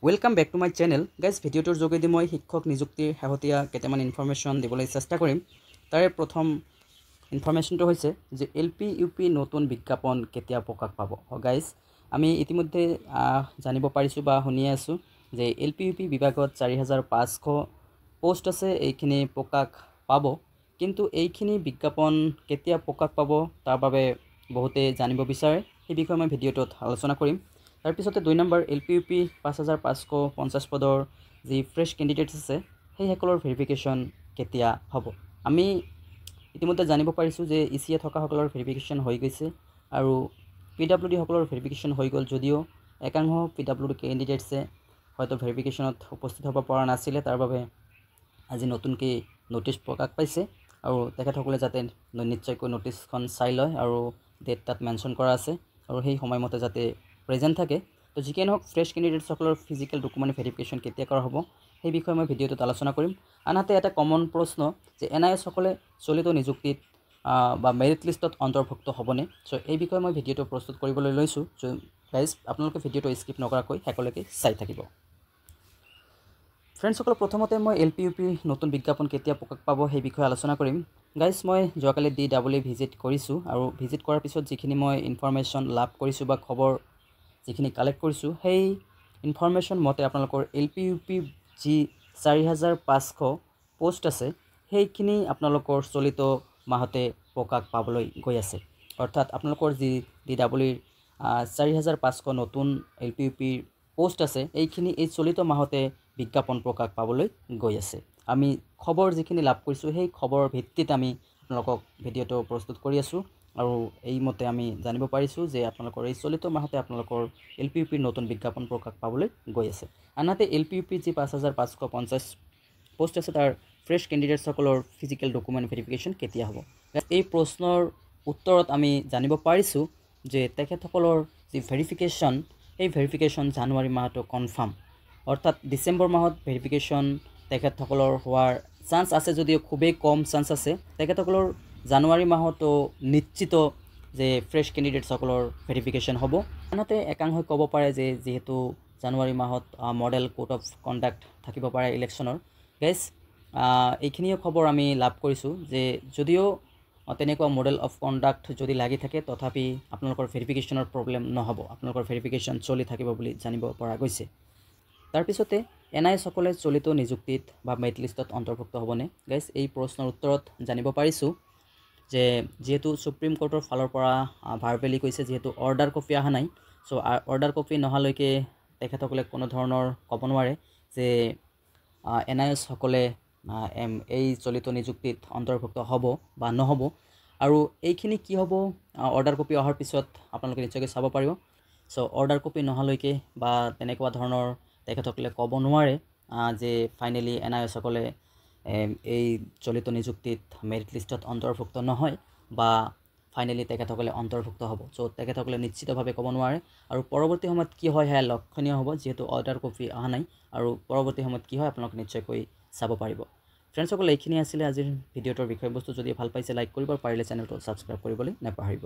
Welcome back to my channel. Guys, ভিডিওটোৰ যোগেদি মই শিক্ষক নিযুক্তিৰ শেহতীয়া কেইটামান ইনফৰমেশ্যন দিবলৈ চেষ্টা কৰিম। তাৰে প্ৰথম ইনফৰমেশ্যনটো হৈছে যে এলপি ইউপি নতুন বিজ্ঞাপন কেতিয়া প্ৰকাশ পাব। গাইজ আমি ইতিমধ্যে জানিব পাৰিছোঁ বা শুনি আছোঁ যে এলপি ইউপি বিভাগত 4500 পোষ্ট আছে, এইখিনি প্ৰকাশ পাব। কিন্তু এইখিনি বিজ্ঞাপন কেতিয়া প্ৰকাশ পাব তাৰ বাবে বহুতে জানিব বিচাৰে, সেই বিষয়ে মই ভিডিঅ'টোত আলোচনা কৰিম। তাৰ পিছতে 2 নম্বৰ এলপি ইউপি 5550 পদৰ যি ফ্ৰেছ কেণ্ডিডেটছ আছে সেইসকলৰ ভেৰিফিকেশ্যন কেতিয়া হ'ব। আমি ইতিমধ্যে জানিব পাৰিছোঁ যে ইচিএ থকাসকলৰ ভেৰিফিকেশ্যন হৈ গৈছে আৰু পিডব্লিউডি সকলৰ ভেৰিফিকেশ্যন হৈ গ'ল, যদিও একাংশ পিডব্লিউডি কেণ্ডিডেটছে হয়তো ভেৰিফিকেশ্যনত উপস্থিত হ'ব পৰা নাছিলে। তাৰ বাবে আজি নতুনকৈ ন'টিছ প্ৰকাশ পাইছে আৰু তেখেতসকলে যাতে নিশ্চয়কৈ ন'টিছখন চাই লয় আৰু ডেট তাত মেনশ্যন কৰা আছে আৰু সেই সময়মতে যাতে প্ৰেজেণ্ট থাকে। তো যিকি নহওক ফ্ৰেছ কেণ্ডিডেটসকলৰ ফিজিকেল ডকুমেণ্ট ভেৰিফিকেশ্যন কেতিয়া কৰা হ'ব সেই বিষয়ে মই ভিডিঅ'টোত আলোচনা কৰিম। আনহাতে এটা কমন প্ৰশ্ন যে NIS সকলে চলিত নিযুক্তিত বা মেৰিট লিষ্টত অন্তৰ্ভুক্ত হ'বনে। চ' এই বিষয়ে মই ভিডিঅ'টো প্ৰস্তুত কৰিবলৈ লৈছোঁ। চ' গাইজ আপোনালোকে ভিডিঅ'টো স্কিপ নকৰাকৈ শেষলৈকে চাই থাকিব। ফ্ৰেণ্ডসকল, প্ৰথমতে মই এলপি ইউপি নতুন বিজ্ঞাপন কেতিয়া প্ৰকাশ পাব সেই বিষয়ে আলোচনা কৰিম। গাইজ মই যোৱাকালি DEE ভিজিট কৰিছোঁ আৰু ভিজিট কৰাৰ পিছত যিখিনি মই ইনফৰমেশ্যন লাভ কৰিছোঁ বা খবৰ যিখিনি কালেক্ট কৰিছোঁ সেই ইনফৰমেশ্যন মতে আপোনালোকৰ এলপি ইউপি যি 4500 পোষ্ট আছে সেইখিনি আপোনালোকৰ চলিত মাহতে প্ৰকাশ পাবলৈ গৈ আছে। অৰ্থাৎ আপোনালোকৰ যি DEE 4500 নতুন এলপি ইউপিৰ পোষ্ট আছে এইখিনি এই চলিত মাহতে বিজ্ঞাপন প্ৰকাশ পাবলৈ গৈ আছে। আমি খবৰ যিখিনি লাভ কৰিছোঁ সেই খবৰৰ ভিত্তিত আমি আপোনালোকক ভিডিঅ'টো প্ৰস্তুত কৰি আছোঁ আৰু এইমতে আমি জানিব পাৰিছোঁ যে আপোনালোকৰ এই চলিত মাহতে আপোনালোকৰ এলপি ইউপিৰ নতুন বিজ্ঞাপন প্ৰকাশ পাবলৈ গৈ আছে। আনহাতে এলপি ইউপি যি 5550 পোষ্ট আছে তাৰ ফ্ৰেছ কেণ্ডিডেটসকলৰ ফিজিকেল ডকুমেণ্ট ভেৰিফিকেশ্যন কেতিয়া হ'ব। এই প্ৰশ্নৰ উত্তৰত আমি জানিব পাৰিছোঁ যে তেখেতসকলৰ যি ভেৰিফিকেশ্যন সেই ভেৰিফিকেশ্যন জানুৱাৰী মাহটো কনফাৰ্ম। অৰ্থাৎ ডিচেম্বৰ মাহত ভেৰিফিকেশ্যন তেখেতসকলৰ হোৱাৰ চান্স আছে, যদিও খুবেই কম চান্স আছে। তেখেতসকলৰ জানুৱাৰী মাহতো নিশ্চিত যে ফ্ৰেছ কেণ্ডিডেটসকলৰ ভেৰিফিকেশ্যন হ'ব। আনহাতে একাংশই ক'ব পাৰে যে যিহেতু জানুৱাৰী মাহত মডেল কোড অফ কণ্ডাক্ট থাকিব পাৰে ইলেকশ্যনৰ। গাইজ এইখিনিয়ে খবৰ আমি লাভ কৰিছোঁ যে যদিও তেনেকুৱা মডেল অফ কণ্ডাক্ট যদি লাগি থাকে তথাপি আপোনালোকৰ ভেৰিফিকেশ্যনৰ প্ৰব্লেম নহ'ব, আপোনালোকৰ ভেৰিফিকেশ্যন চলি থাকিব বুলি জানিব পৰা গৈছে। তাৰপিছতে NIS সকলে চলিত নিযুক্তিত বা মেৰিট লিষ্টত অন্তৰ্ভুক্ত হ'বনে। গাইজ এই প্ৰশ্নৰ উত্তৰত জানিব পাৰিছোঁ যে যিহেতু সুপ্ৰিম কোৰ্টৰ ফালৰ পৰা ভাৰ্বেলি কৈছে, যিহেতু অৰ্ডাৰ কপি অহা নাই, চ' অৰ্ডাৰ কপি নহালৈকে তেখেতসকলে কোনো ধৰণৰ ক'ব নোৱাৰে যে NIS সকলে এই চলিত নিযুক্তিত অন্তৰ্ভুক্ত হ'ব বা নহ'ব। আৰু এইখিনি কি হ'ব অৰ্ডাৰ কপি অহাৰ পিছত আপোনালোকে নিশ্চয়কৈ চাব পাৰিব। চ' অৰ্ডাৰ কপি নহালৈকে বা তেনেকুৱা ধৰণৰ তেখেতসকলে ক'ব নোৱাৰে যে ফাইনেলি NIS সকলে এই চলিত নিযুক্তিত মেৰিট লিষ্টত অন্তৰ্ভুক্ত নহয় বা ফাইনেলি তেখেতসকলে অন্তৰ্ভুক্ত হ'ব। চ' তেখেতসকলে নিশ্চিতভাৱে ক'ব নোৱাৰে আৰু পৰৱৰ্তী সময়ত কি হয় সেয়া লক্ষণীয় হ'ব, যিহেতু অৰ্ডাৰ কপি অহা নাই আৰু পৰৱৰ্তী সময়ত কি হয় আপোনালোকে নিশ্চয়কৈ চাব পাৰিব। ফ্ৰেণ্ডসকল, এইখিনি আছিলে আজিৰ ভিডিঅ'টোৰ বিষয়বস্তু। যদি ভাল পাইছে লাইক কৰিব আৰু পাৰিলে চেনেলটো ছাবস্ক্ৰাইব কৰিবলৈ নাপাহৰিব।